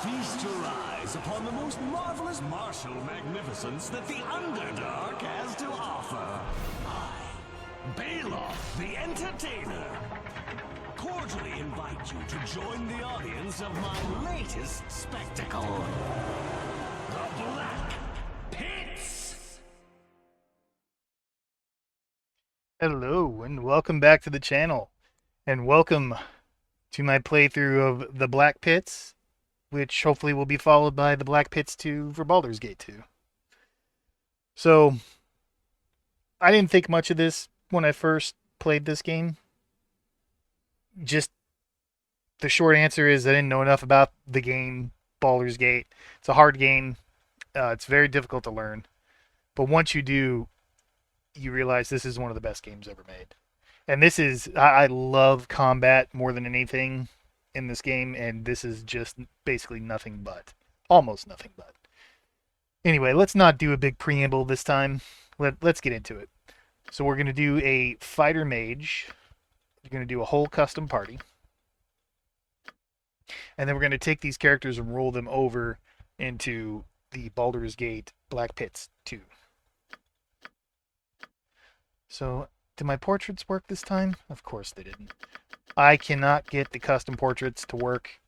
Feast your eyes upon the most marvelous martial magnificence that the Underdark has to offer. I, Baldur, the Entertainer, cordially invite you to join the audience of my latest spectacle, the Black Pits. Hello and welcome back to the channel, and welcome to my playthrough of the Black Pits, which hopefully will be followed by the Black Pits 2 for Baldur's Gate 2. So, I didn't think much of this when I first played this game. Just the short answer is I didn't know enough about the game Baldur's Gate. It's a hard game. It's very difficult to learn. But once you do, you realize this is one of the best games ever made. And this is, I love combat more than anything in this game, and this is just basically nothing but. Almost nothing but. Anyway, let's not do a big preamble this time. Let's get into it. So we're going to do a fighter mage. We're going to do a whole custom party. And then we're going to take these characters and roll them over into the Baldur's Gate Black Pits 2. So, did my portraits work this time? Of course they didn't. I cannot get the custom portraits to work.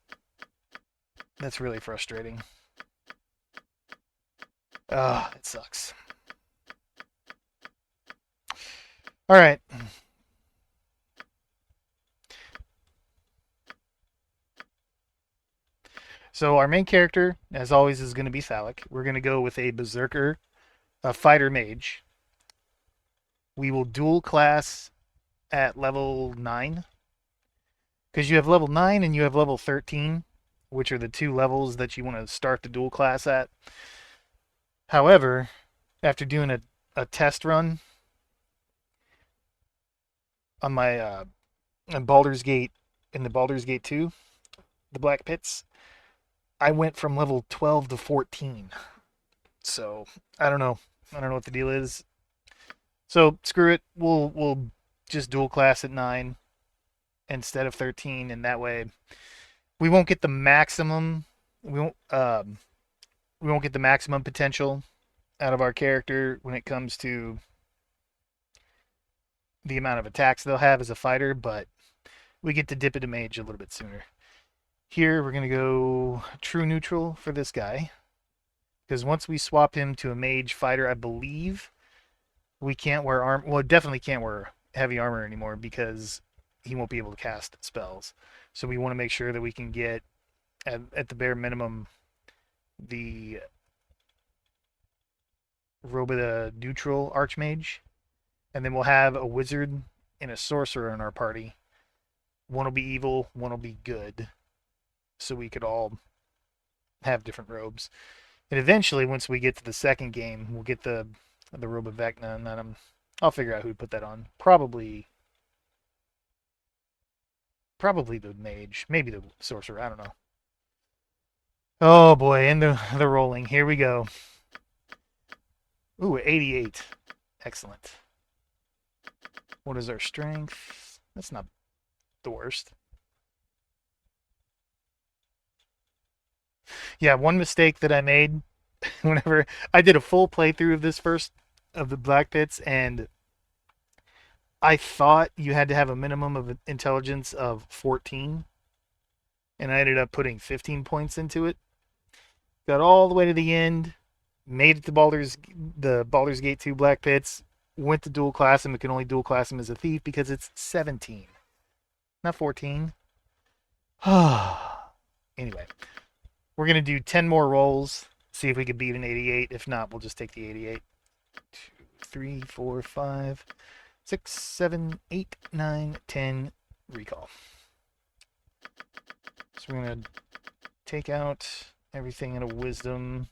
That's really frustrating. It sucks. Alright. So our main character, as always, is going to be Thalic. We're going to go with a Berserker, a Fighter Mage. We will dual class at level 9. Because you have level 9 and you have level 13, which are the two levels that you want to start the dual class at. However, after doing a test run on my on Baldur's Gate, in the Baldur's Gate 2, the Black Pits, I went from level 12 to 14. So, I don't know. I don't know what the deal is. So, screw it. We'll just dual class at 9 instead of 13, and that way we won't get the maximum we won't get the maximum potential out of our character when it comes to the amount of attacks they'll have as a fighter, but we get to dip into mage a little bit sooner. Here we're going to go true neutral for this guy, because once we swap him to a mage fighter, I believe we can't wear armor. Well, definitely can't wear heavy armor anymore because he won't be able to cast spells. So we want to make sure that we can get, at the bare minimum, the robe of the neutral archmage. And then we'll have a wizard and a sorcerer in our party. One will be evil, one will be good. So we could all have different robes. And eventually, once we get to the second game, we'll get the robe of Vecna, and then I'll figure out who to put that on. Probably the mage, maybe the sorcerer. I don't know. Oh boy, and the rolling. Here we go. Ooh, 88. Excellent. What is our strength? That's not the worst. Yeah, one mistake that I made whenever I did a full playthrough of this first of the Black Pits, and I thought you had to have a minimum of intelligence of 14, and I ended up putting 15 points into it. Got all the way to the end, made it to the Baldur's Gate 2 Black Pits, went to dual class him. We can only dual class him as a thief because it's 17, not 14. Anyway, we're going to do 10 more rolls, see if we can beat an 88. If not, we'll just take the 88. 2, 3, 4, 5, 6, 7, 8, 9, 10. Recall. So we're going to take out everything in a wisdom.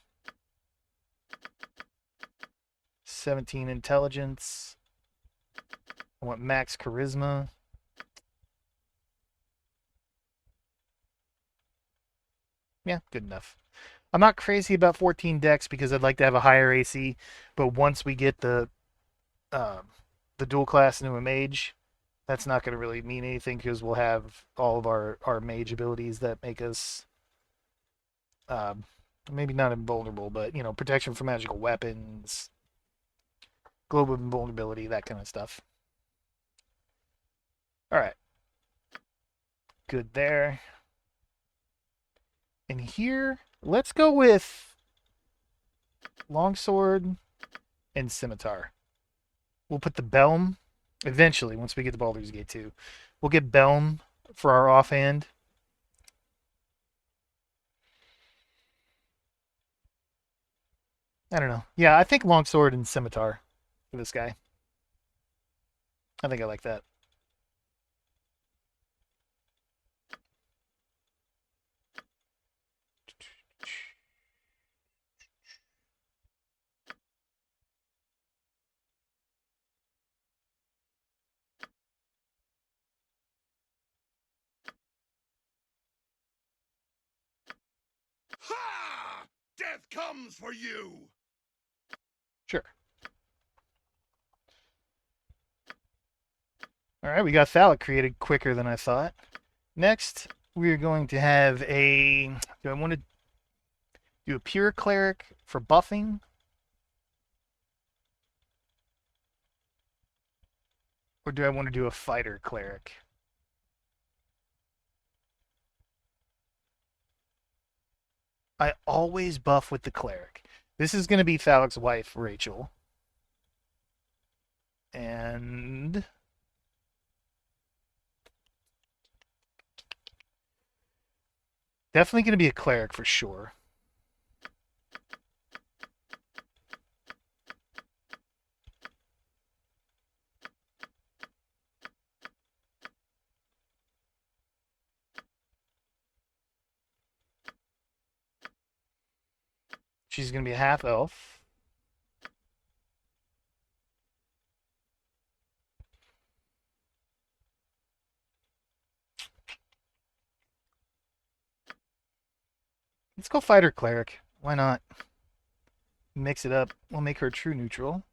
17 intelligence. I want max charisma. Yeah, good enough. I'm not crazy about 14 decks because I'd like to have a higher AC, but once we get uh, the dual class into a mage, that's not going to really mean anything because we'll have all of our mage abilities that make us Maybe not invulnerable, but you know, protection from magical weapons, global invulnerability, that kind of stuff. All right, good there. And here, let's go with longsword and scimitar. We'll put the Belm eventually once we get to Baldur's Gate 2. We'll get Belm for our offhand. I don't know. Yeah, I think longsword and scimitar for this guy. I think I like that. Ha! Death comes for you! Sure. All right, we got Thalic created quicker than I thought. Next, we're going to have a. Do I want to do a pure cleric for buffing? Or do I want to do a fighter cleric? I always buff with the cleric. This is going to be Thalic's wife, Rachel. And definitely going to be a cleric for sure. She's going to be a half elf. Let's go fighter cleric. Why not? Mix it up. We'll make her true neutral.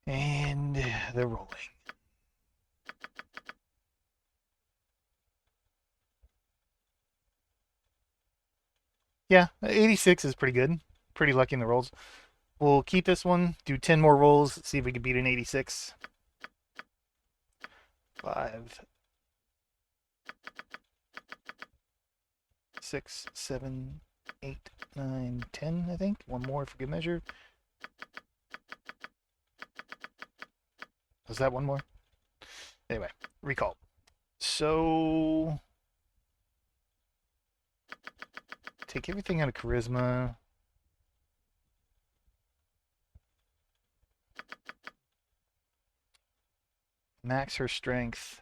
And they're rolling. Yeah, 86 is pretty good. Pretty lucky in the rolls. We'll keep this one, do 10 more rolls, see if we can beat an 86. 5, 6, 7, 8, 9, 10, I think. One more for good measure. Was that one more? Anyway, recall. So take everything out of charisma. Max her strength.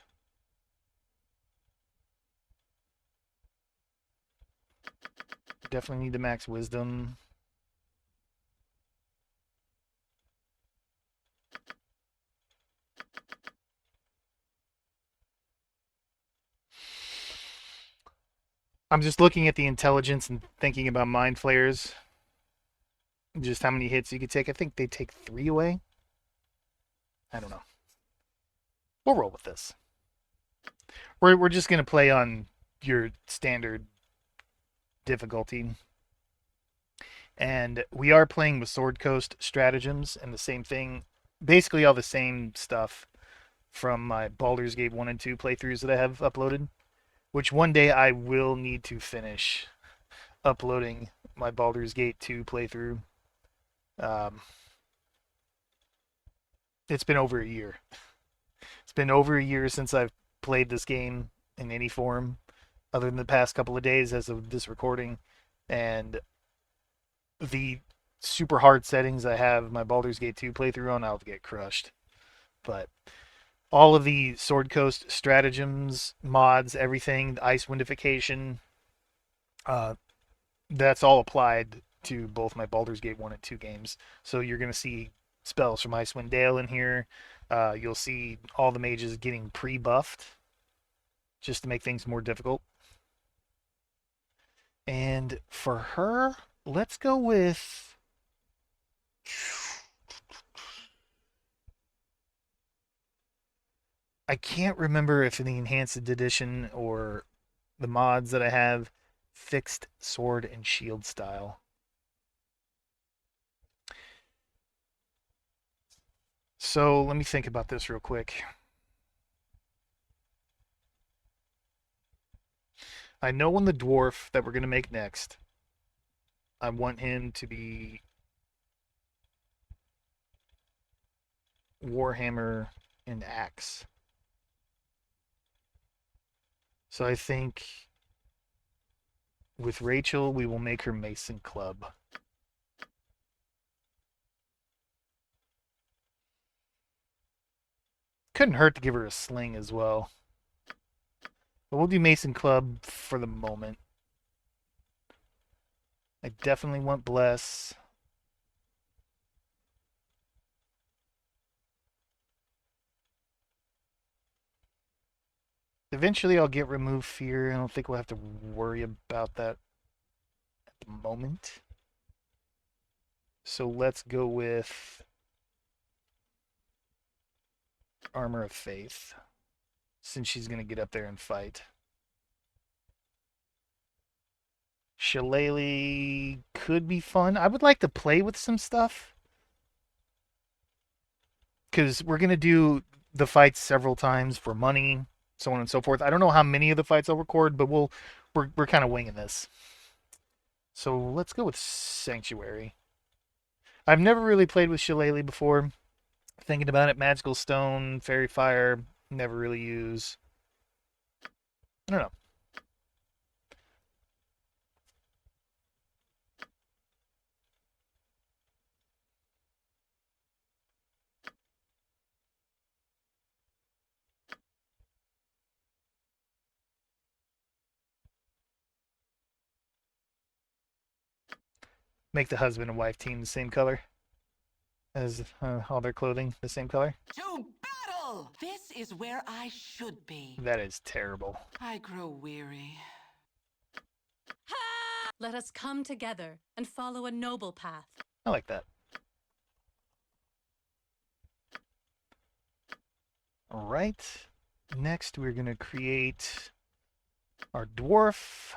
Definitely need to max wisdom. I'm just looking at the intelligence and thinking about mind flayers. Just how many hits you could take. I think they take 3 away. I don't know. We'll roll with this. We're just gonna play on your standard difficulty. And we are playing with Sword Coast stratagems and the same thing, basically all the same stuff from my Baldur's Gate 1 and 2 playthroughs that I have uploaded, which one day I will need to finish uploading my Baldur's Gate 2 playthrough. It's been over a year. It's been over a year since I've played this game in any form, other than the past couple of days as of this recording, and the super hard settings I have my Baldur's Gate 2 playthrough on, I'll get crushed. But all of the Sword Coast stratagems, mods, everything, the ice windification, that's all applied to both my Baldur's Gate 1 and 2 games. So you're going to see spells from Icewind Dale in here. You'll see all the mages getting pre-buffed just to make things more difficult. And for her, let's go with... I can't remember if in the Enhanced Edition or the mods that I have, fixed sword and shield style. So let me think about this real quick. I know on the dwarf that we're going to make next, I want him to be Warhammer and axe. So I think with Rachel, we will make her Mason Club. Couldn't hurt to give her a sling as well. But we'll do Mason Club for the moment. I definitely want Bless. Eventually I'll get Remove Fear. I don't think we'll have to worry about that at the moment. So let's go with Armor of Faith, since she's going to get up there and fight. Shillelagh could be fun. I would like to play with some stuff, because we're going to do the fights several times for money, so on and so forth. I don't know how many of the fights I'll record, but we're kind of winging this. So let's go with Sanctuary. I've never really played with Shillelagh before. Thinking about it, Magical Stone, Fairy Fire, never really use. I don't know. Make the husband and wife team the same color as all their clothing, the same color. To battle! This is where I should be. That is terrible. I grow weary. Let us come together and follow a noble path. I like that. All right. Next, we're going to create our dwarf.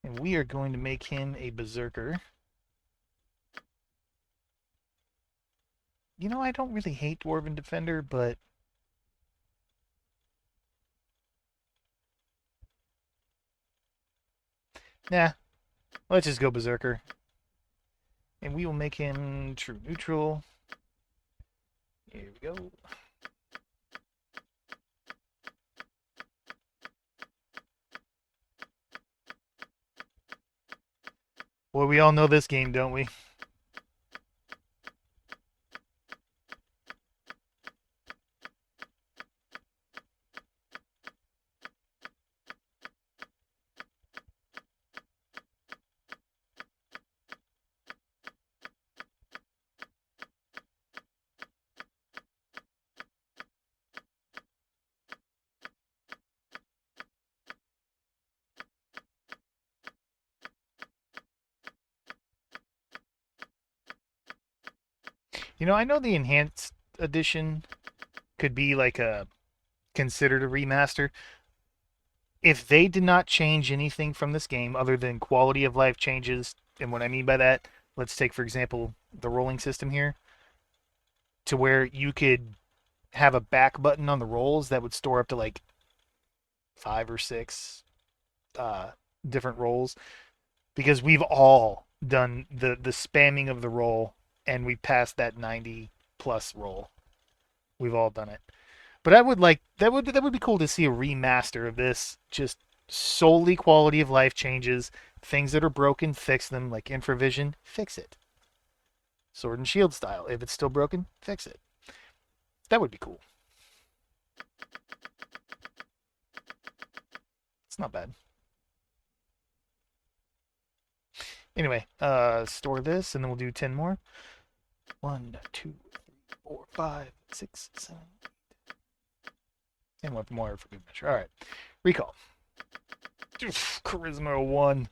And we are going to make him a berserker. You know, I don't really hate Dwarven Defender, but nah, let's just go berserker. And we will make him true neutral. Here we go. Well, we all know this game, don't we? You know, I know the enhanced edition could be like a considered a remaster. If they did not change anything from this game other than quality of life changes, and what I mean by that, let's take for example the rolling system here, to where you could have a back button on the rolls that would store up to like 5 or 6 different rolls, because we've all done the spamming of the roll and we passed that 90 plus roll. We've all done it. But I would like that would be cool to see a remaster of this, just solely quality of life changes, things that are broken, fix them, like infravision, fix it. Sword and shield style, if it's still broken, fix it. That would be cool. It's not bad. Anyway, store this and then we'll do 10 more. 1, 2, 3, 4, 5, 6, 7, 8. And one more for good measure. Alright. Recall. Oof, Charisma 1.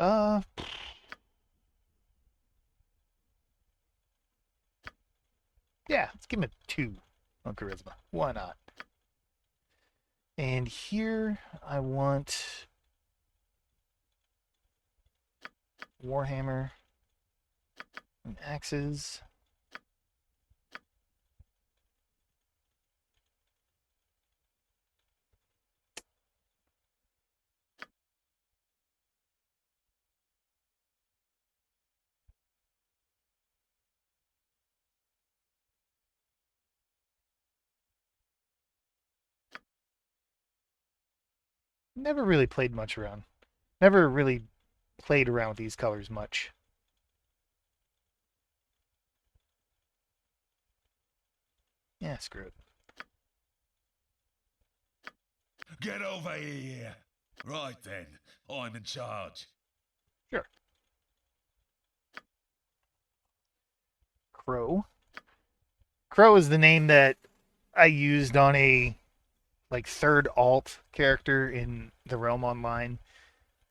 Uh, yeah, let's give him a 2 on charisma. Why not? And here I want Warhammer and axes. Never really played much around. Never really played around with these colors much. Yeah, screw it. Get over here. Right then, I'm in charge. Sure. Crow. Crow is the name that I used on a like third alt character in the Realm Online.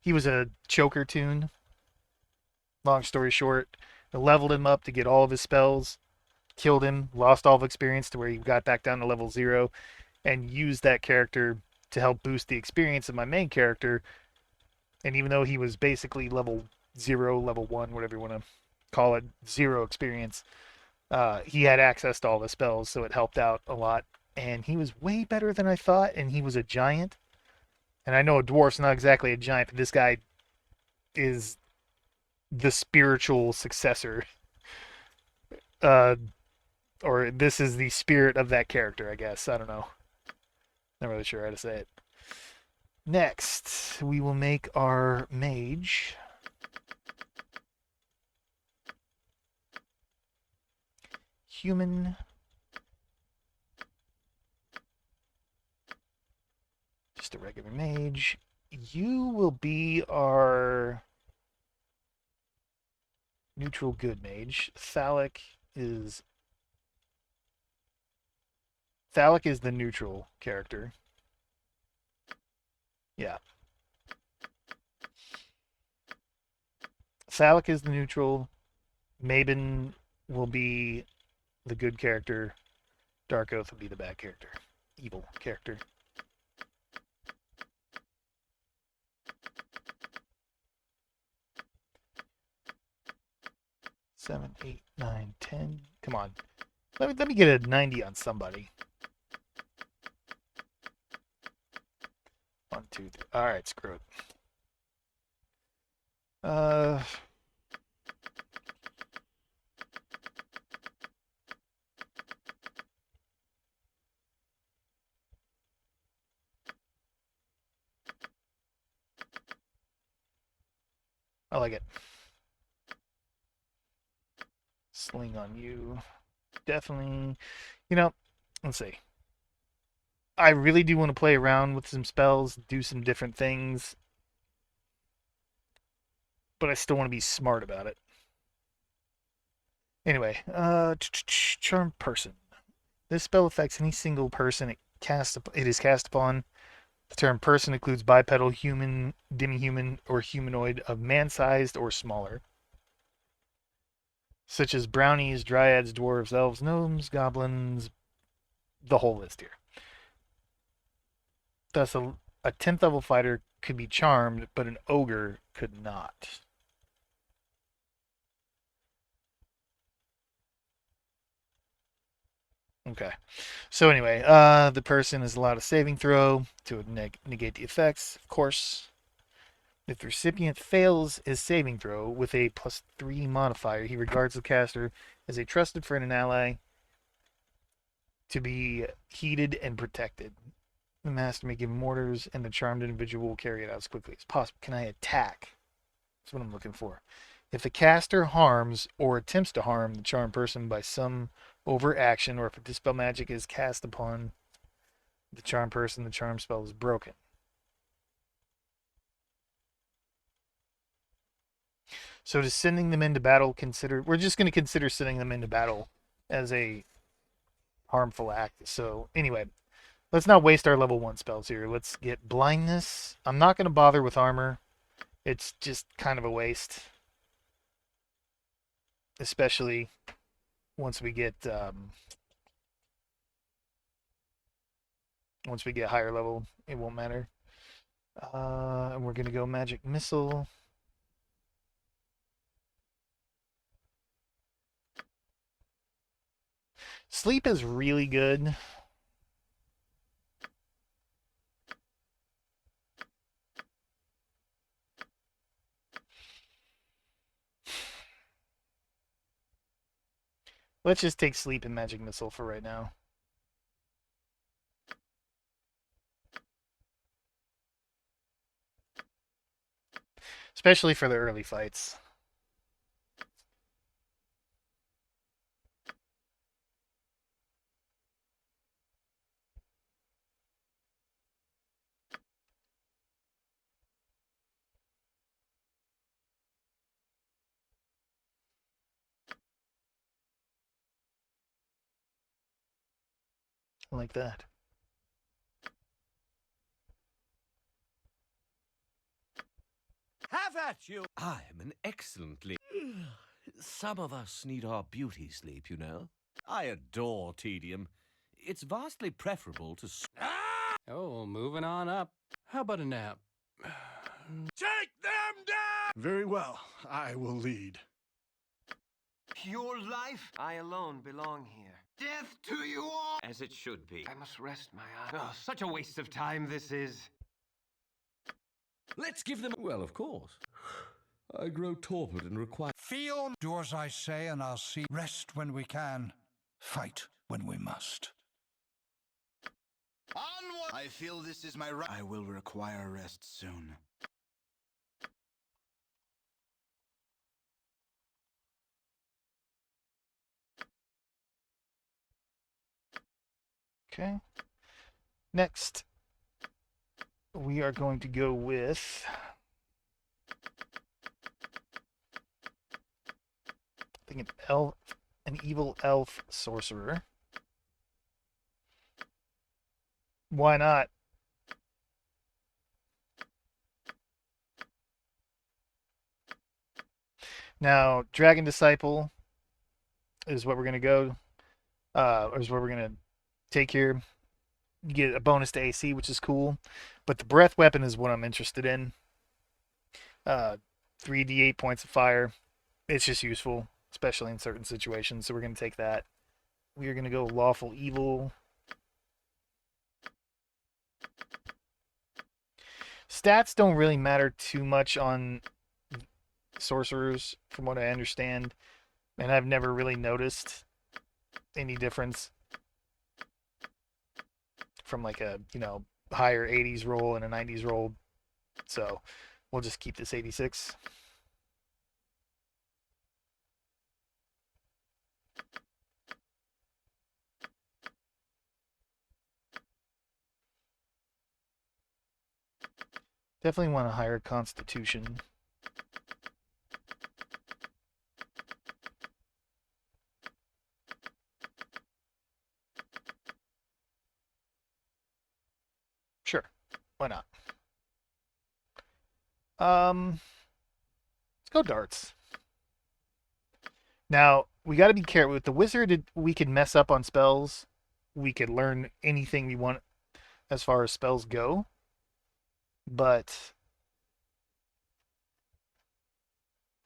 He was a choker tune. Long story short, I leveled him up to get all of his spells, killed him, lost all of experience to where he got back down to level 0, and used that character to help boost the experience of my main character. And even though he was basically level 0, level 1, whatever you want to call it, 0 experience, he had access to all the spells, so it helped out a lot. And he was way better than I thought, and he was a giant. And I know a dwarf's not exactly a giant, but this guy is the spiritual successor. Uh, or this is the spirit of that character, I guess. I don't know. Not really sure how to say it. Next, we will make our mage. Human. Just a regular mage. You will be our neutral good mage. Thalic is the neutral character. Yeah. Thalic is the neutral. Mabin will be the good character. Dark Oath will be the bad character. Evil character. 7, 8, 9, 10. Come on. Let me get a 90 on somebody. 1, 2, 3. Alright, screw it. I like it. Sling on you. Definitely. You know, let's see. I really do want to play around with some spells, do some different things, but I still want to be smart about it. Anyway, charm person. This spell affects any single person it is cast upon. The term person includes bipedal, human, demi-human, or humanoid of man-sized or smaller, such as brownies, dryads, dwarves, elves, gnomes, goblins, the whole list here. Thus, a 10th level fighter could be charmed, but an ogre could not. Okay. So anyway, the person is allowed a saving throw to negate the effects, of course. If the recipient fails his saving throw with a +3 modifier, he regards the caster as a trusted friend and ally to be heeded and protected. The master may give him orders, and the charmed individual will carry it out as quickly as possible. Can I attack? That's what I'm looking for. If the caster harms or attempts to harm the charmed person by some overaction, or if a dispel magic is cast upon the charmed person, the charm spell is broken. So does sending them into battle we're just going to consider sending them into battle as a harmful act. So anyway, let's not waste our level 1 spells here. Let's get blindness. I'm not going to bother with armor. it's just kind of a waste, especially once we get higher level. It won't matter. And we're gonna go magic missile. Sleep is really good. Let's just take sleep and magic missile for right now. Especially for the early fights. Like that. Have at you! I'm an excellently... Some of us need our beauty sleep, you know. I adore tedium. It's vastly preferable to... Oh, moving on up. How about a nap? Take them down! Very well, I will lead. Your life? I alone belong here. Death to you all! As it should be. I must rest my eyes. Oh, such a waste of time this is. Let's give them... Well, of course. I grow torpid and require... Feel. Do as I say, and I'll see. Rest when we can. Fight when we must. Onward! I feel this is my right. I will require rest soon. Okay. Next, we are going to go with... I think an evil elf sorcerer. Why not? Now, Dragon Disciple is what we're going to go, is what we're going to take here. You get a bonus to AC, which is cool. But the breath weapon is what I'm interested in. 3d8 points of fire. It's just useful, especially in certain situations. So we're going to take that. We are going to go lawful evil. Stats don't really matter too much on sorcerers, from what I understand. And I've never really noticed any difference from like a, higher 80s roll and a 90s roll. So we'll just keep this 86. Definitely want a higher constitution. Sure, why not? Let's go darts. Now, we got to be careful. With the wizard, we could mess up on spells. We could learn anything we want as far as spells go. But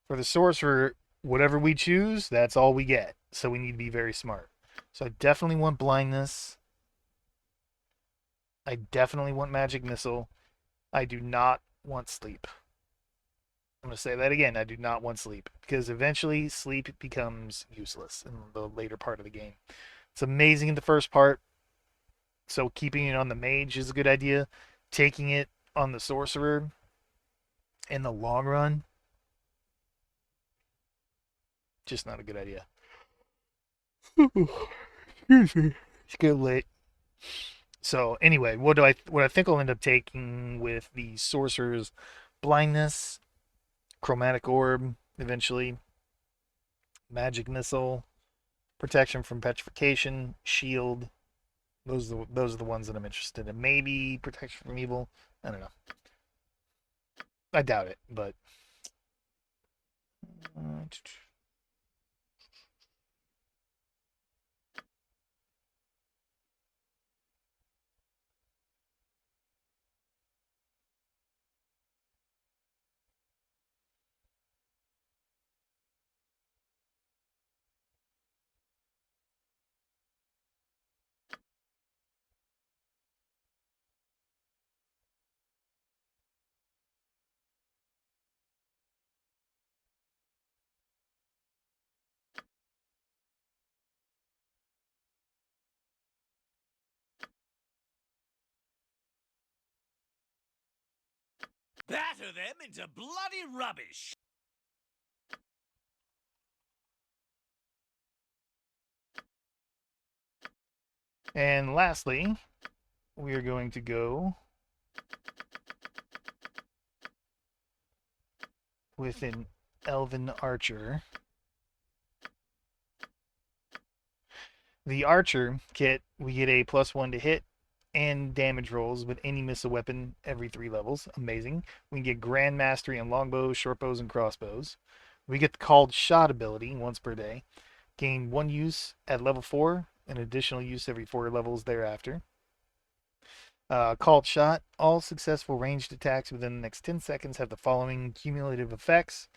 for the sorcerer, whatever we choose, that's all we get. So we need to be very smart. So I definitely want blindness. I definitely want magic missile. I do not want sleep. I'm going to say that again. I do not want sleep. Because eventually sleep becomes useless in the later part of the game. It's amazing in the first part. So keeping it on the mage is a good idea. Taking it on the sorcerer in the long run, just not a good idea. Excuse me. It's getting late. So anyway, what I think I'll end up taking with the sorcerer's blindness, chromatic orb, eventually, magic missile, protection from petrification, shield. Those are the ones that I'm interested in. Maybe protection from evil. I don't know. I doubt it, but Batter them into bloody rubbish! and lastly, we are going to go with an Elven Archer. The Archer kit, we get a +1 to hit and damage rolls with any missile weapon every 3 levels. Amazing. We can get Grand Mastery on longbows, shortbows, and crossbows. We get the Called Shot ability once per day. Gain 1 use at level 4, and additional use every 4 levels thereafter. Called Shot. All successful ranged attacks within the next 10 seconds have the following cumulative effects.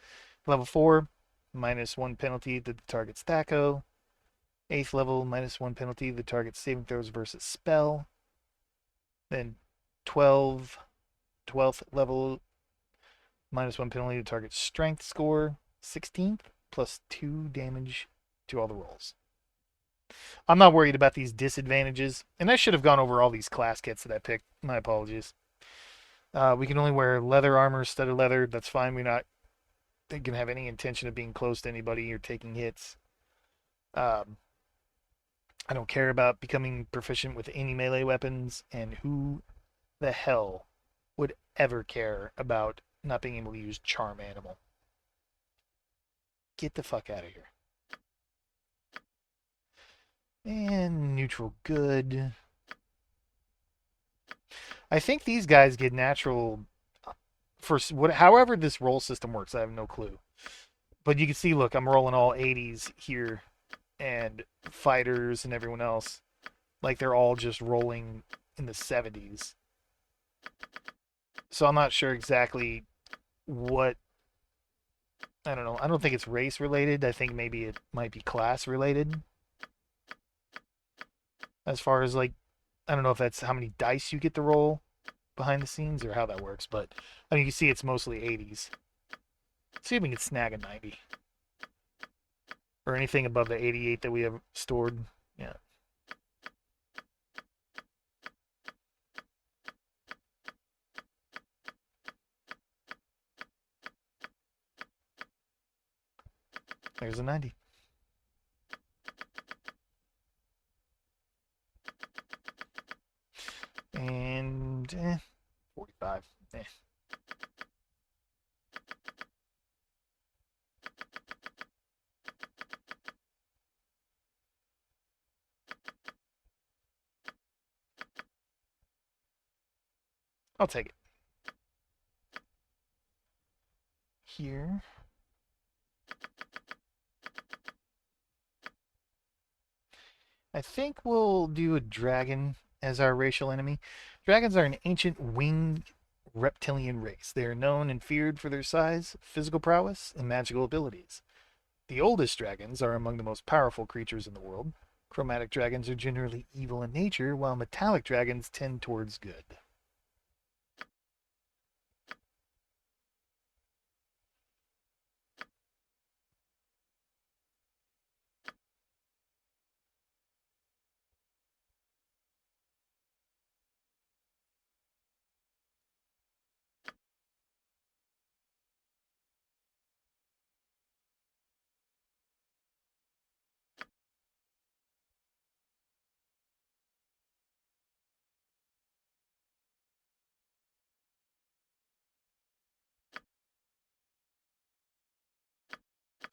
Level 4, -1 penalty to the target's THAC0. 8th level, -1 penalty to the target's saving throws versus spell. Then 12th level, -1 penalty to target's strength score. 16th, +2 damage to all the rolls. I'm not worried about these disadvantages, and I should have gone over all these class kits that I picked. My apologies. We can only wear leather armor, studded leather. That's fine. We're not going to have any intention of being close to anybody or taking hits. I don't care about becoming proficient with any melee weapons, and who the hell would ever care about not being able to use Charm Animal? Get the fuck out of here. And neutral good. I think these guys get natural for however this roll system works. I have no clue. But you can see, look, I'm rolling all 80s here, and fighters and everyone else, like they're all just rolling in the 70s. So I'm not sure exactly what. I don't know. I don't think it's race related. I think maybe it might be class related. As far as like, I don't know if that's how many dice you get to roll behind the scenes or how that works, but I mean, you can see it's mostly 80s. Let's see if we can snag a 90 or anything above the 88 that we have stored. Yeah. There's a 90. And 45. I'll take it. Here. I think we'll do a dragon as our racial enemy. Dragons are an ancient winged reptilian race. They are known and feared for their size, physical prowess, and magical abilities. The oldest dragons are among the most powerful creatures in the world. Chromatic dragons are generally evil in nature, while metallic dragons tend towards good.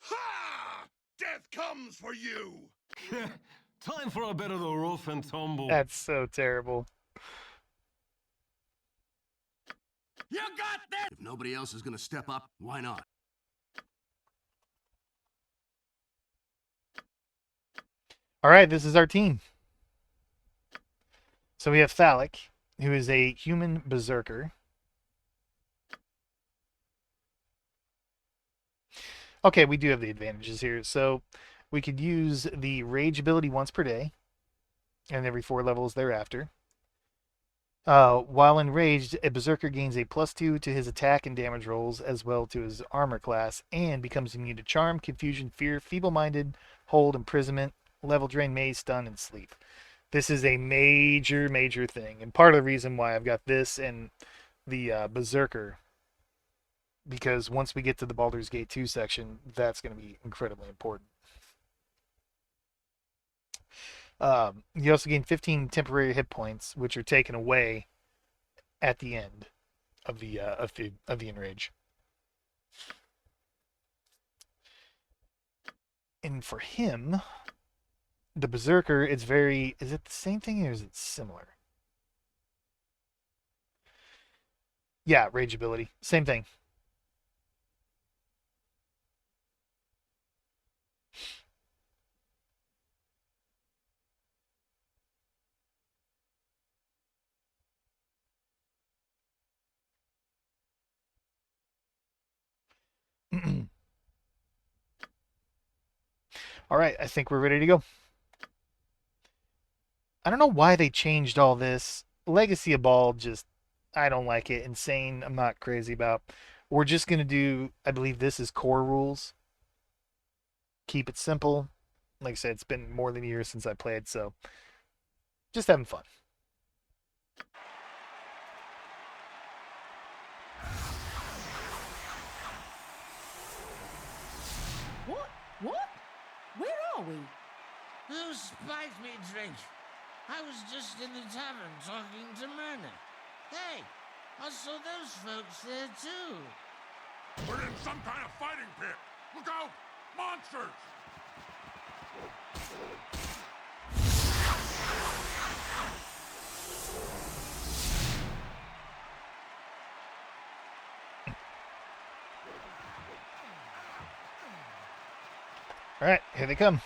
Ha! Death comes for you! Time for a bit of the rough and tumble. That's so terrible. You got this! nobody else is gonna step up, why not? All right, this is our team. So we have Phallic, who is a human berserker. Okay, we do have the advantages here. So we could use the rage ability once per day, and every 4 levels thereafter. While enraged, a berserker gains a +2 to his attack and damage rolls, as well to his armor class, and becomes immune to charm, confusion, fear, feeble-minded, hold, imprisonment, level drain, maze, stun, and sleep. This is a major, major thing, and part of the reason why I've got this and the berserker, because once we get to the Baldur's Gate 2 section, that's going to be incredibly important. You also gain 15 temporary hit points, which are taken away at the end of the enrage. And for him, the berserker, it's very. Is it the same thing or is it similar? Yeah, rage ability, same thing. All right, I think we're ready to go. I don't know why they changed all this. Legacy of Bald, just, I don't like it. Insane, I'm not crazy about. We're just going to do, I believe this is core rules. Keep it simple. Like I said, it's been more than a year since I played, so just having fun. What? Where are we? Who spiked me drink? I was just in the tavern talking to Myrna. Hey, I saw those folks there too. We're in some kind of fighting pit. Look out! Monsters! All right, here they come.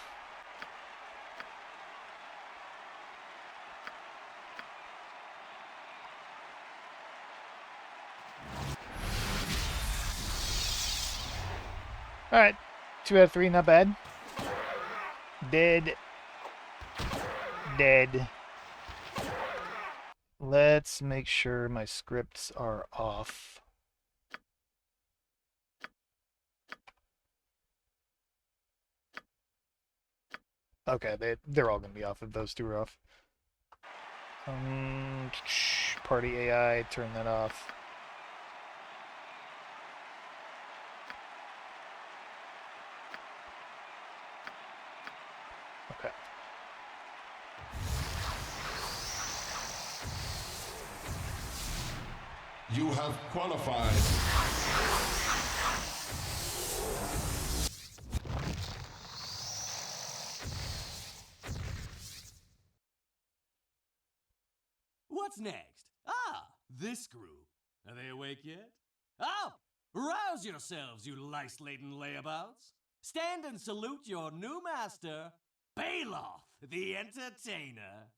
All right, 2 out of 3, not bad. Dead. Dead. Let's make sure my scripts are off. Okay, they're all going to be off if those 2 are off. Party AI, turn that off. Okay. You have qualified. What's next? Ah, this group. Are they awake yet? Oh, rouse yourselves, you lice-laden layabouts. Stand and salute your new master, Baldur, the Entertainer.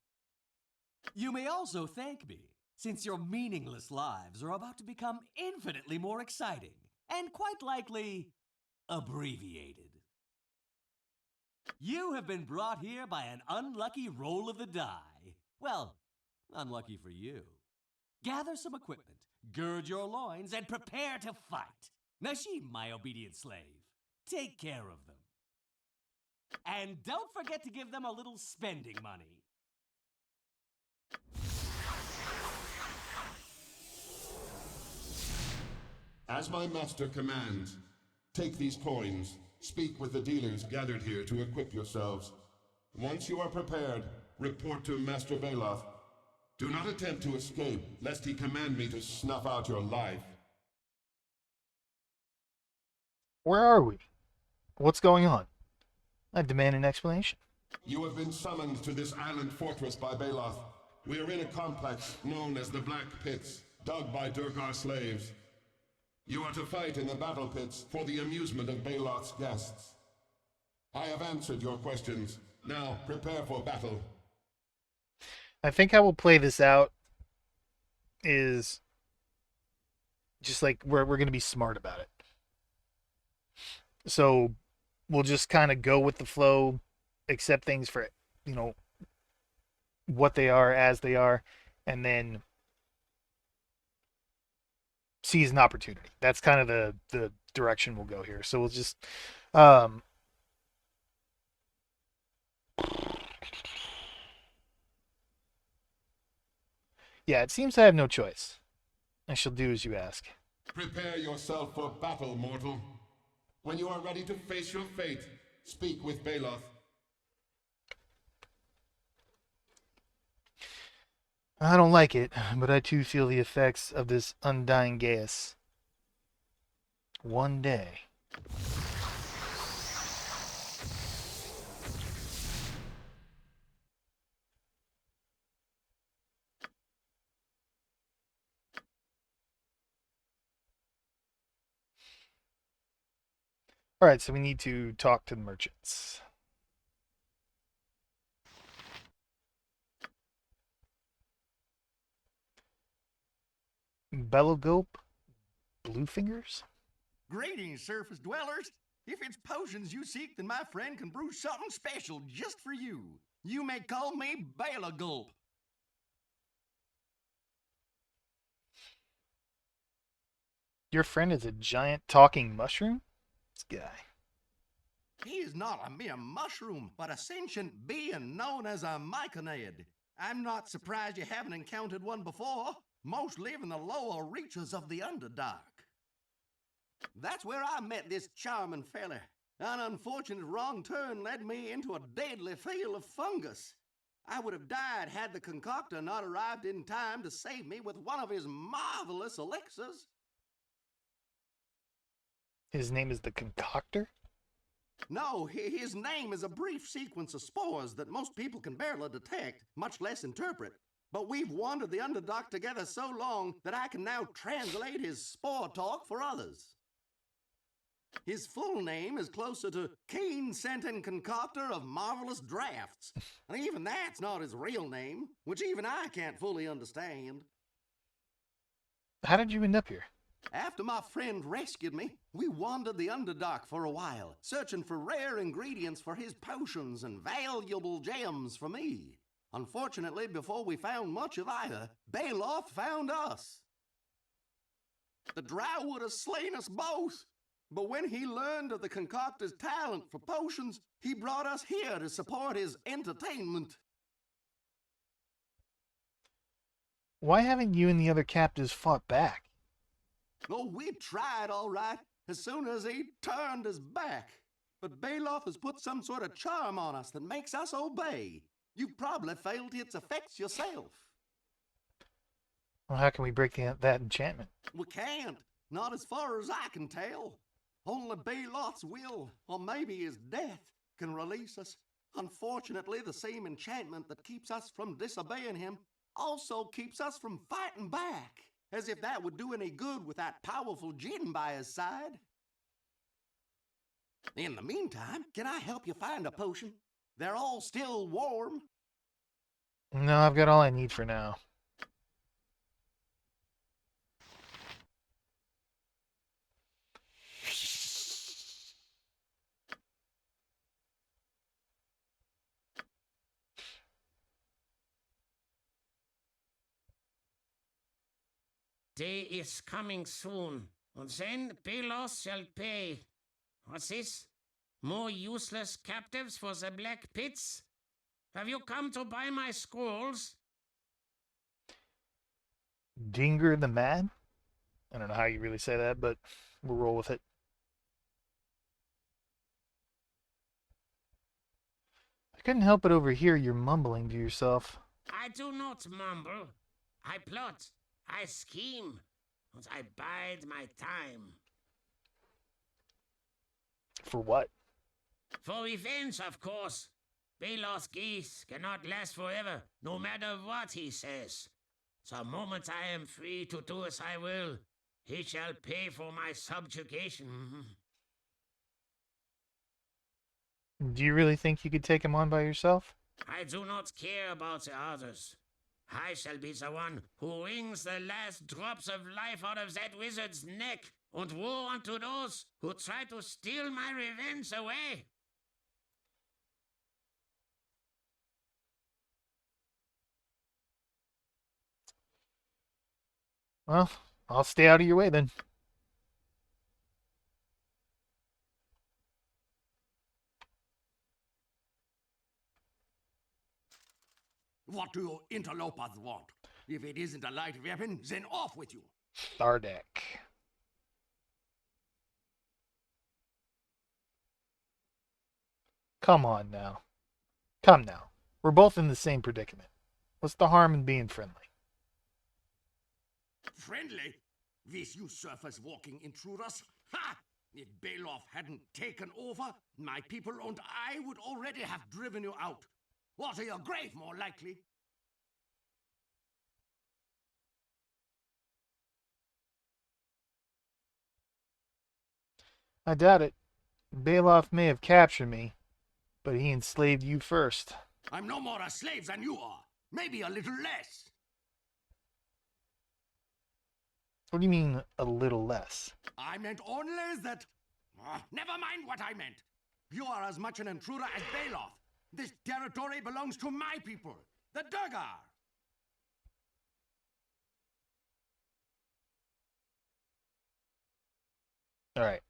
You may also thank me, since your meaningless lives are about to become infinitely more exciting, and quite likely, abbreviated. You have been brought here by an unlucky roll of the die. Well, unlucky for you. Gather some equipment, gird your loins, and prepare to fight. Nashim, my obedient slave, take care of them. And don't forget to give them a little spending money. As my master commands, take these coins, speak with the dealers gathered here to equip yourselves. Once you are prepared, report to Master Baldur. Do not attempt to escape, lest he command me to snuff out your life. Where are we? What's going on? I demand an explanation. You have been summoned to this island fortress by Baldur. We are in a complex known as the Black Pits, dug by Durgar slaves. You are to fight in the battle pits for the amusement of Baloth's guests. I have answered your questions. Now prepare for battle. I think how we'll play this out is just like we're going to be smart about it. So we'll just kind of go with the flow, accept things for, you know, what they are as they are, and then seize an opportunity. That's kind of the direction we'll go here. So we'll just yeah, it seems I have no choice. I shall do as you ask. Prepare yourself for battle, mortal. When you are ready to face your fate, speak with Baloth. I don't like it, but I too feel the effects of this undying Gaius. One day. Alright, so we need to talk to the merchants. Bellogope? Bluefingers? Greetings, surface dwellers. If it's potions you seek, then my friend can brew something special just for you. You may call me Baldur. Your friend is a giant talking mushroom? This guy. He is not a mere mushroom, but a sentient being known as a myconid. I'm not surprised you haven't encountered one before. Most live in the lower reaches of the Underdark. That's where I met this charming fella. An unfortunate wrong turn led me into a deadly field of fungus. I would have died had the concoctor not arrived in time to save me with one of his marvelous elixirs. His name is the Concoctor? No, his name is a brief sequence of spores that most people can barely detect, much less interpret. But we've wandered the Underdark together so long that I can now translate his spore talk for others. His full name is closer to Keen-Scented Concoctor of Marvelous Drafts. And even that's not his real name, which even I can't fully understand. How did you end up here? After my friend rescued me, we wandered the Underdark for a while, searching for rare ingredients for his potions and valuable gems for me. Unfortunately, before we found much of either, Baldur found us. The Drow would have slain us both, but when he learned of the Concoctor's talent for potions, he brought us here to support his entertainment. Why haven't you and the other captives fought back? Oh, we tried all right, as soon as he turned his back. But Baldur has put some sort of charm on us that makes us obey. You've probably felt its effects yourself. Well, how can we break that enchantment? We can't. Not as far as I can tell. Only Balor's will, or maybe his death, can release us. Unfortunately, the same enchantment that keeps us from disobeying him also keeps us from fighting back. As if that would do any good with that powerful djinn by his side. In the meantime, can I help you find a potion? They're all still warm. No, I've got all I need for now. Day is coming soon, and then Pelos shall pay. What's this? More useless captives for the Black Pits? Have you come to buy my scrolls? Dinger the Mad? I don't know how you really say that, but we'll roll with it. I couldn't help but overhear you mumbling to yourself. I do not mumble. I plot. I scheme, and I bide my time. For what? For revenge, of course. Balor's geese cannot last forever, no matter what he says. The moment I am free to do as I will, he shall pay for my subjugation. Do you really think you could take him on by yourself? I do not care about the others. I shall be the one who wrings the last drops of life out of that wizard's neck, and woe unto those who try to steal my revenge away. Well, I'll stay out of your way then. What do you interlopers want? If it isn't a light weapon, then off with you. Thardek. Come on now. Come now. We're both in the same predicament. What's the harm in being friendly? Friendly? With you surface walking intruders? Ha! If Baldur hadn't taken over, my people and I would already have driven you out. Or to your grave, more likely. I doubt it. Baloth may have captured me, but he enslaved you first. I'm no more a slave than you are. Maybe a little less. What do you mean, a little less? I meant only that... never mind what I meant. You are as much an intruder as Baloth. This territory belongs to my people, the Durgar. All right.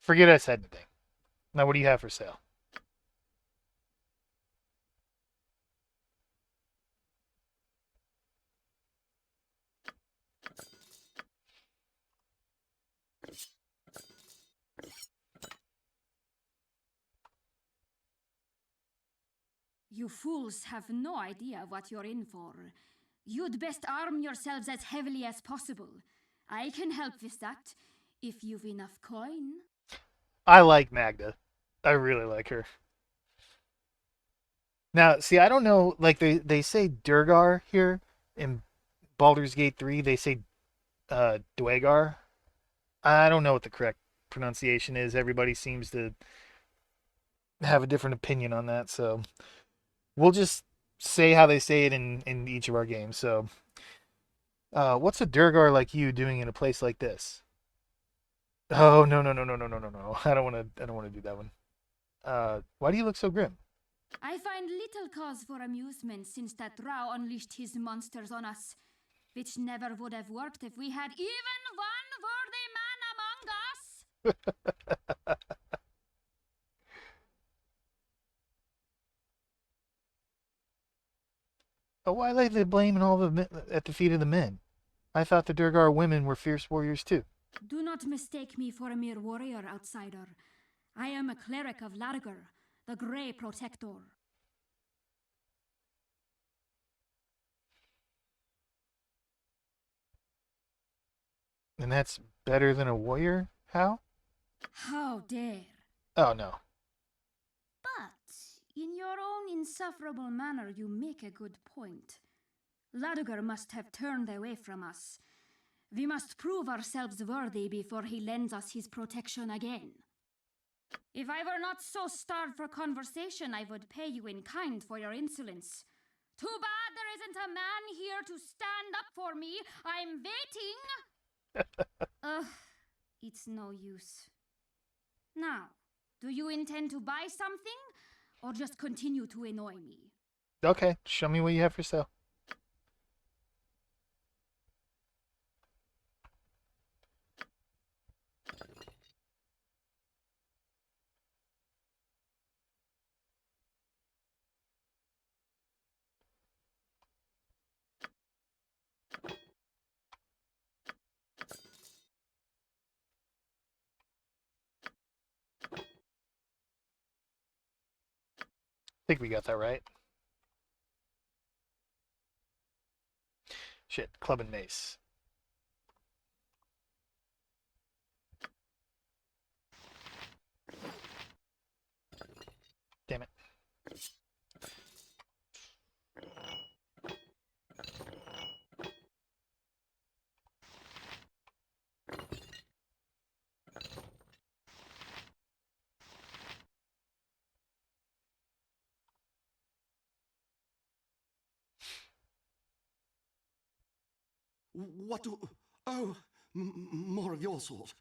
Forget I said anything. Now, what do you have for sale? You fools have no idea what you're in for. You'd best arm yourselves as heavily as possible. I can help with that, if you've enough coin. I like Magda. I really like her. Now, see, I don't know, like, they say Durgar here in Baldur's Gate 3. They say Dwagar. I don't know what the correct pronunciation is. Everybody seems to have a different opinion on that, so we'll just say how they say it in each of our games. So, what's a Durgar like you doing in a place like this? Oh, no. I don't want to do that one. Why do you look so grim? I find little cause for amusement since that Drow unleashed his monsters on us, which never would have worked if we had even one worthy man among us. But why lay the blame and all at the feet of the men? I thought the Durgar women were fierce warriors too. Do not mistake me for a mere warrior, outsider. I am a cleric of Largar, the Grey Protector. And that's better than a warrior? How? How dare. Oh, no. But, in your own insufferable manner, you make a good point. Largar must have turned away from us. We must prove ourselves worthy before he lends us his protection again. If I were not so starved for conversation, I would pay you in kind for your insolence. Too bad there isn't a man here to stand up for me. I'm waiting. Ugh, it's no use. Now, do you intend to buy something, or just continue to annoy me? Okay, show me what you have for sale. I think we got that right. Shit, club and mace. Damn it. What do... Oh, more of your sort.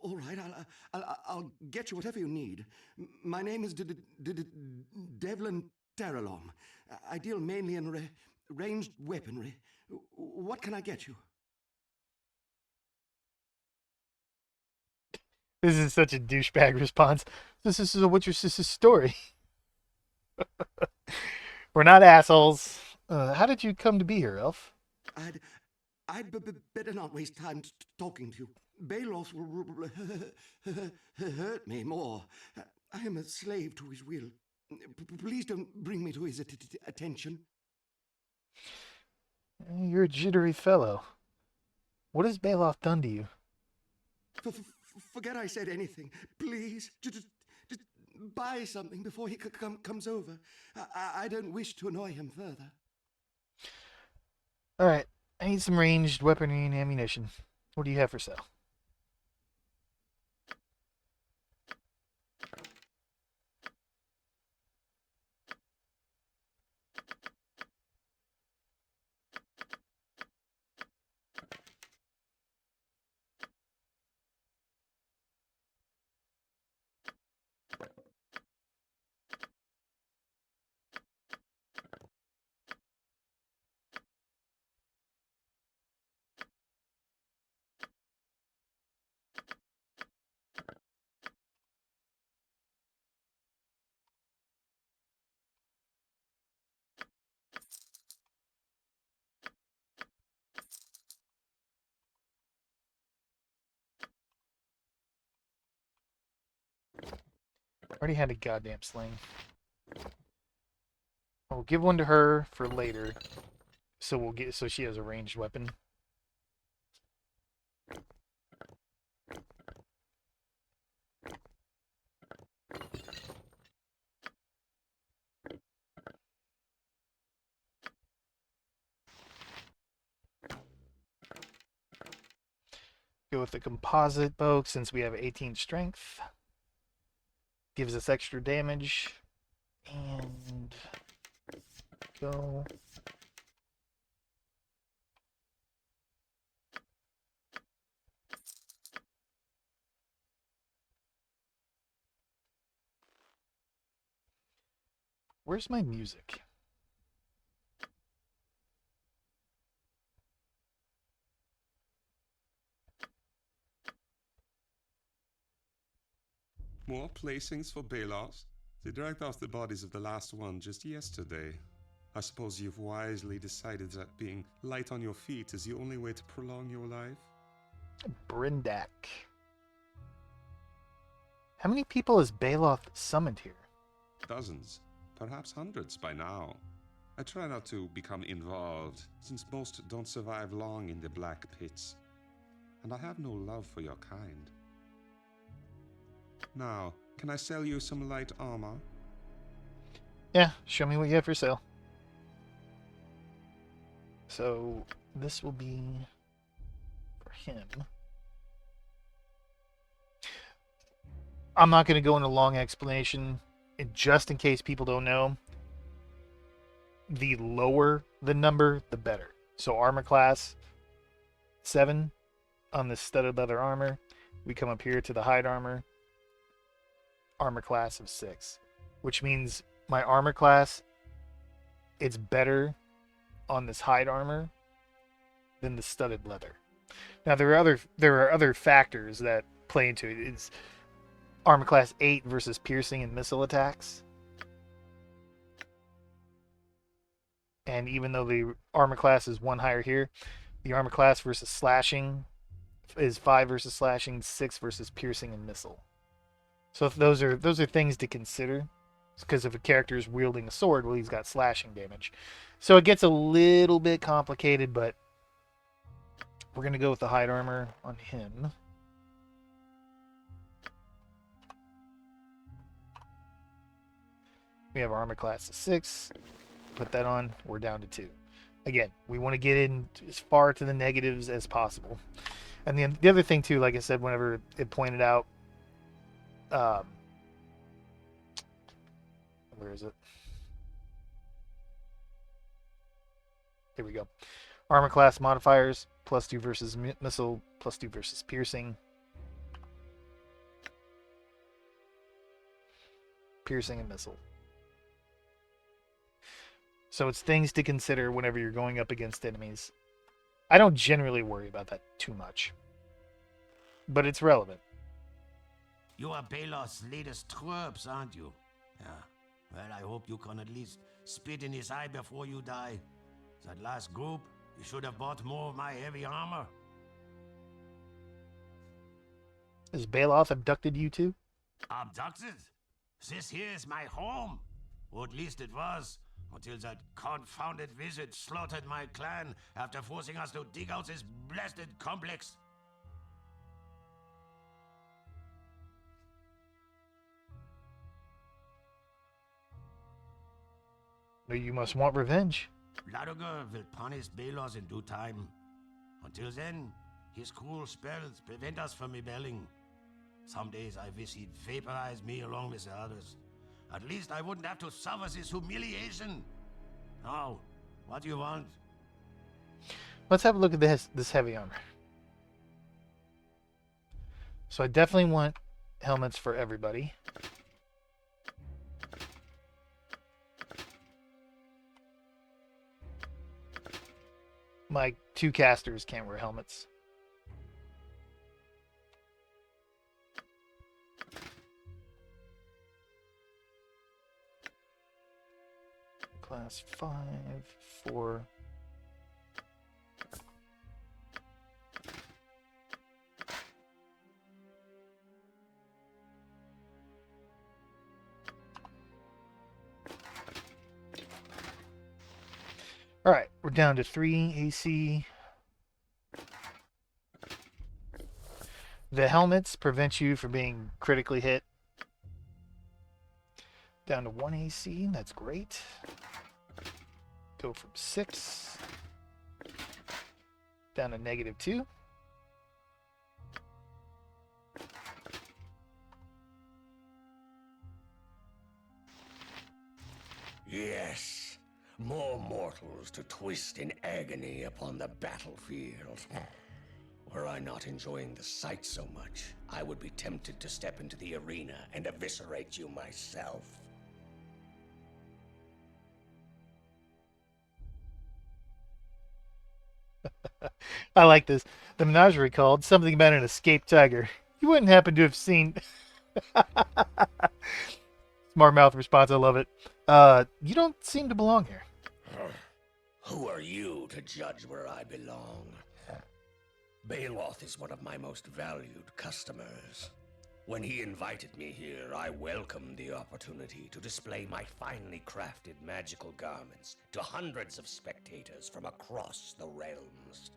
All right, I'll get you whatever you need. My name is Devlin Terralom. I deal mainly in ranged weaponry. What can I get you? This is such a douchebag response. This is what's your sister's story? We're not assholes. How did you come to be here, Elf? I'd better not waste time talking to you. Balos will hurt me more. I am a slave to his will. Please don't bring me to his attention. You're a jittery fellow. What has Baloth done to you? Forget I said anything. Please, just buy something before he comes over. I don't wish to annoy him further. All right, I need some ranged weaponry and ammunition. What do you have for sale? Already had a goddamn sling. I'll give one to her for later, so she has a ranged weapon. Go with the composite bow since we have 18 strength. Gives us extra damage. And go. Where's my music? More placings for Balos? They dragged off the bodies of the last one just yesterday. I suppose you've wisely decided that being light on your feet is the only way to prolong your life? Brindak. How many people has Baloth summoned here? Dozens, perhaps hundreds by now. I try not to become involved, since most don't survive long in the black pits. And I have no love for your kind. Now, can I sell you some light armor? Yeah, show me what you have for sale. So, this will be for him. I'm not going to go into a long explanation, just in case people don't know. The lower the number, the better. So armor class 7 on the studded leather armor. We come up here to the hide armor. Armor class of 6, which means my armor class, it's better on this hide armor than the studded leather. Now there are other factors that play into it. It's armor class 8 versus piercing and missile attacks. And even though the armor class is 1 higher here, the armor class versus slashing is 5 versus slashing, 6 versus piercing and missile. So those are things to consider. Because if a character is wielding a sword, well, he's got slashing damage. So it gets a little bit complicated, but we're going to go with the hide armor on him. We have armor class of 6. Put that on. We're down to 2. Again, we want to get in as far to the negatives as possible. And the other thing, too, like I said, whenever it pointed out, where is it? Here we go. Armor class modifiers, +2 versus missile, +2 versus piercing. Piercing and missile. So it's things to consider whenever you're going up against enemies. I don't generally worry about that too much, but it's relevant. You are Balor's latest troops, aren't you? Yeah. Well, I hope you can at least spit in his eye before you die. That last group, you should have bought more of my heavy armor. Has Baloth abducted you two? Abducted? This here is my home. Or at least it was, until that confounded wizard slaughtered my clan after forcing us to dig out this blasted complex. You must want revenge. Ladogar will punish Balos in due time. Until then, his cruel spells prevent us from rebelling. Some days I wish he'd vaporize me along with the others. At least I wouldn't have to suffer this humiliation. Now, what do you want? Let's have a look at this heavy armor. So I definitely want helmets for everybody. My 2 casters can't wear helmets. Class 5, 4. All right, we're down to 3 AC. The helmets prevent you from being critically hit. Down to 1 AC, that's great. Go from 6 down to -2. Yes, more mortals to twist in agony upon the battlefield. Were I not enjoying the sight so much, I would be tempted to step into the arena and eviscerate you myself. I like this. The menagerie called something about an escaped tiger. You wouldn't happen to have seen... Smart mouth response, I love it. You don't seem to belong here. Who are you to judge where I belong? Baloth is one of my most valued customers. When he invited me here, I welcomed the opportunity to display my finely crafted magical garments to hundreds of spectators from across the realms.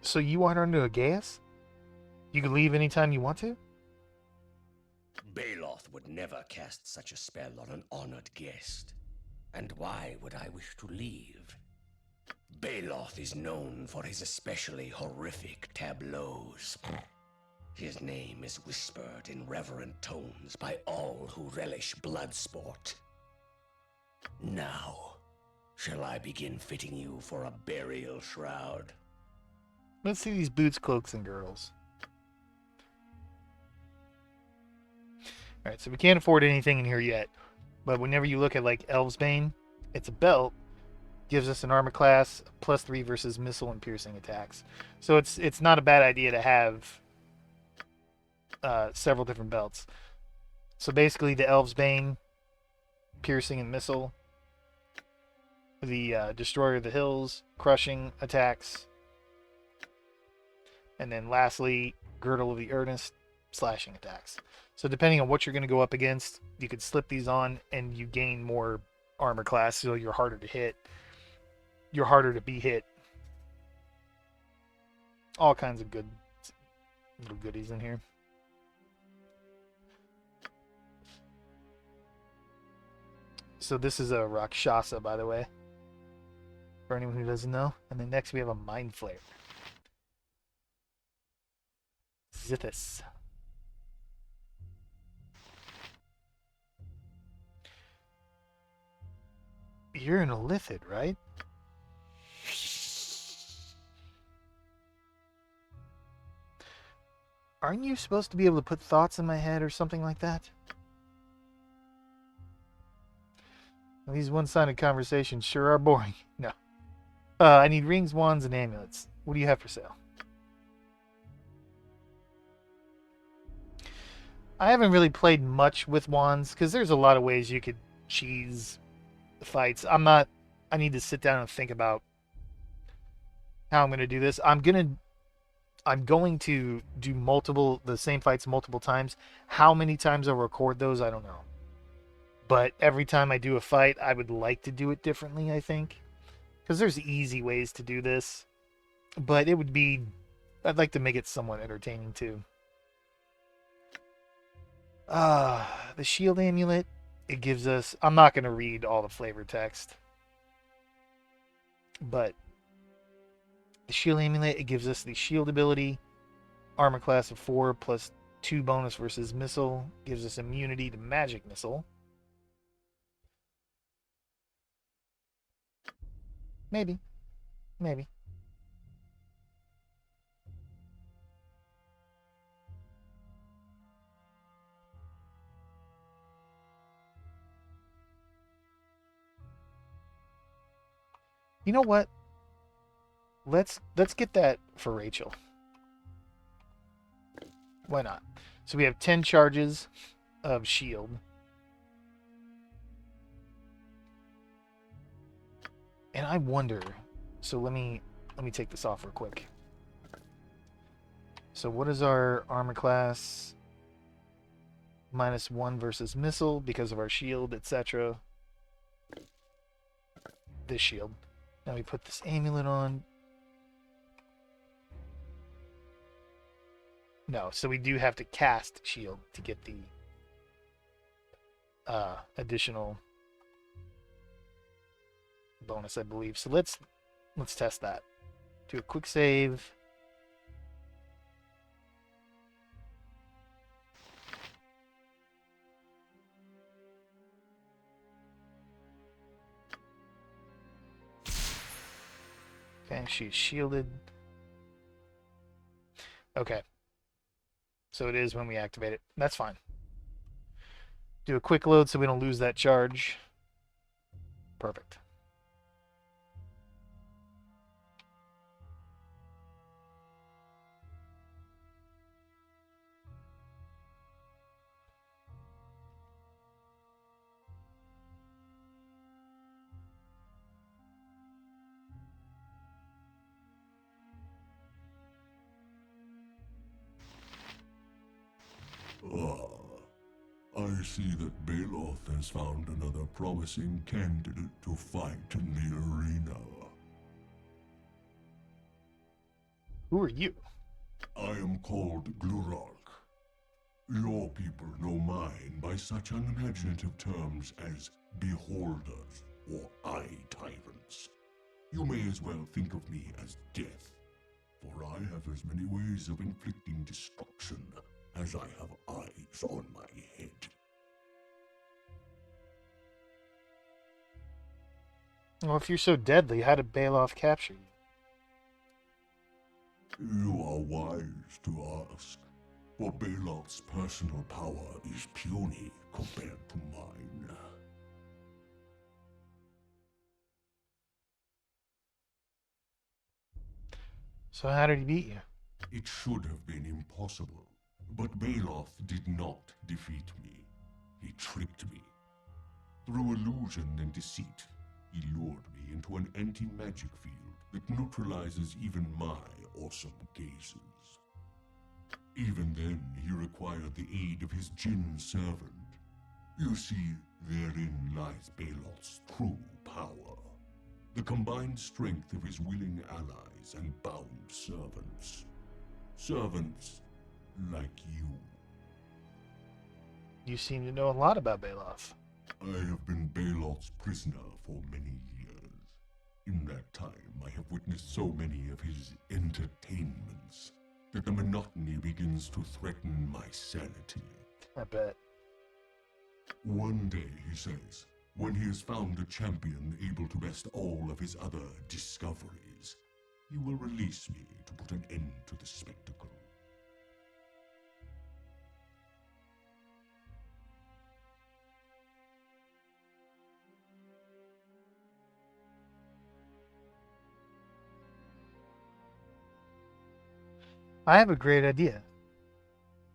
So you aren't under a gas? You can leave anytime you want to? Baloth would never cast such a spell on an honored guest. And why would I wish to leave? Baloth is known for his especially horrific tableaus. His name is whispered in reverent tones by all who relish blood sport. Now, shall I begin fitting you for a burial shroud? Let's see these boots, cloaks, and girdles. Alright, so we can't afford anything in here yet. But whenever you look at, like, Elves Bane, it's a belt. Gives us an armor class, +3 versus missile and piercing attacks. So it's not a bad idea to have several different belts. So basically the Elves Bane, piercing and missile. The Destroyer of the Hills, crushing attacks. And then lastly, Girdle of the Earnest, slashing attacks. So depending on what you're going to go up against, you could slip these on and you gain more armor class, so you're harder to hit. You're harder to be hit. All kinds of good little goodies in here. So this is a Rakshasa, by the way, for anyone who doesn't know. And then next we have a Mind Flayer. Zithus. You're an Illithid, right? Aren't you supposed to be able to put thoughts in my head or something like that? These one-sided conversations sure are boring. No. I need rings, wands, and amulets. What do you have for sale? I haven't really played much with wands because there's a lot of ways you could cheese the fights. I need to sit down and think about how I'm going to do this. I'm going to do the same fights multiple times. How many times I'll record those, I don't know. But every time I do a fight, I would like to do it differently, I think. Because there's easy ways to do this. But I'd like to make it somewhat entertaining too. The shield amulet, it gives us, I'm not going to read all the flavor text. But the shield amulet, it gives us the shield ability, armor class of 4 plus 2 bonus versus missile, gives us immunity to magic missile. Maybe. Maybe. You know what? Let's get that for Rachel. Why not? So we have 10 charges of shield. And I wonder, so let me take this off real quick. So what is our armor class? -1 versus missile because of our shield, etc. This shield. Now we put this amulet on. No, so we do have to cast shield to get the additional bonus, I believe. So let's test that. Do a quick save. Okay, she's shielded. Okay. So it is when we activate it. That's fine. Do a quick load so we don't lose that charge. Perfect. I see that Baldur has found another promising candidate to fight in the arena. Who are you? I am called Glurark. Your people know mine by such unimaginative terms as beholders or eye tyrants. You may as well think of me as death, for I have as many ways of inflicting destruction as I have eyes on my head. Well, if you're so deadly, how did Baldur capture you? You are wise to ask, for Balor's personal power is puny compared to mine. So how did he beat you? It should have been impossible, but Balor did not defeat me. He tricked me. Through illusion and deceit, he lured me into an anti-magic field that neutralizes even my awesome gazes. Even then, he required the aid of his Jinn servant. You see, therein lies Balor's true power. The combined strength of his willing allies and bound servants. Servants like you. You seem to know a lot about Balor. I have been Balor's prisoner for many years. In that time, I have witnessed so many of his entertainments that the monotony begins to threaten my sanity. I bet. One day, he says, when he has found a champion able to best all of his other discoveries, he will release me to put an end to the spectacle. I have a great idea.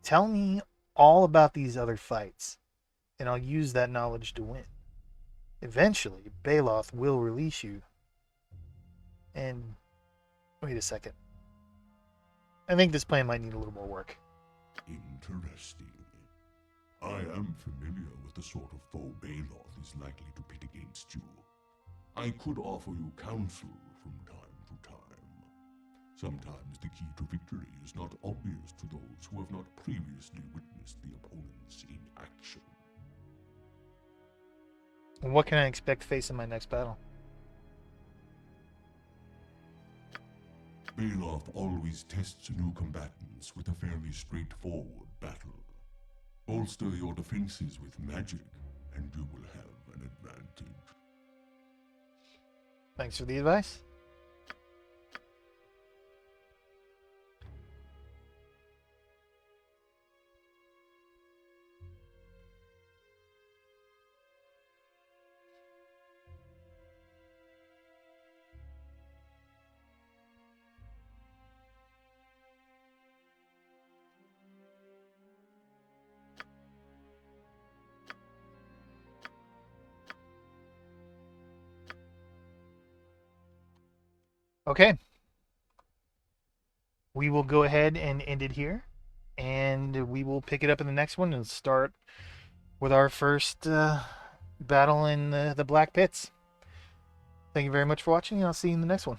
Tell me all about these other fights, and I'll use that knowledge to win. Eventually, Baloth will release you. And wait a second. I think this plan might need a little more work. Interesting. I am familiar with the sort of foe Baloth is likely to pit against you. I could offer you counsel from time to time. Sometimes the key to victory is not obvious to those who have not previously witnessed the opponents in action. What can I expect facing my next battle? Baloth always tests new combatants with a fairly straightforward battle. Bolster your defenses with magic, and you will have an advantage. Thanks for the advice. Okay. We will go ahead and end it here. And we will pick it up in the next one and start with our first battle in the Black Pits. Thank you very much for watching, and I'll see you in the next one.